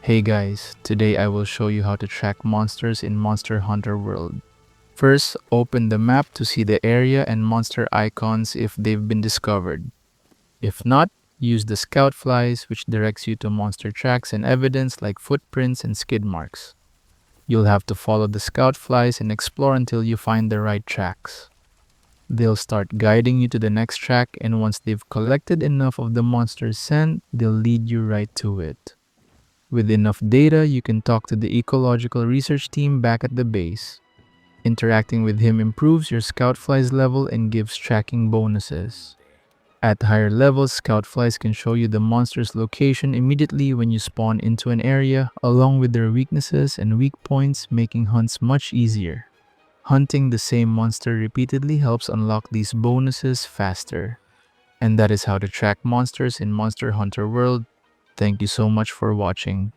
Hey guys, today I will show you how to track monsters in Monster Hunter World. First, open the map to see the area and monster icons if they've been discovered. If not, use the scout flies, which directs you to monster tracks and evidence like footprints and skid marks. You'll have to follow the scout flies and explore until you find the right tracks. They'll start guiding you to the next track, and once they've collected enough of the monster's scent, they'll lead you right to it. With enough data, you can talk to the ecological research team back at the base. Interacting with him improves your scout flies level and gives tracking bonuses. At higher levels, scout flies can show you the monster's location immediately when you spawn into an area, along with their weaknesses and weak points, making hunts much easier. Hunting the same monster repeatedly helps unlock these bonuses faster. And that is how to track monsters in Monster Hunter World. Thank you so much for watching.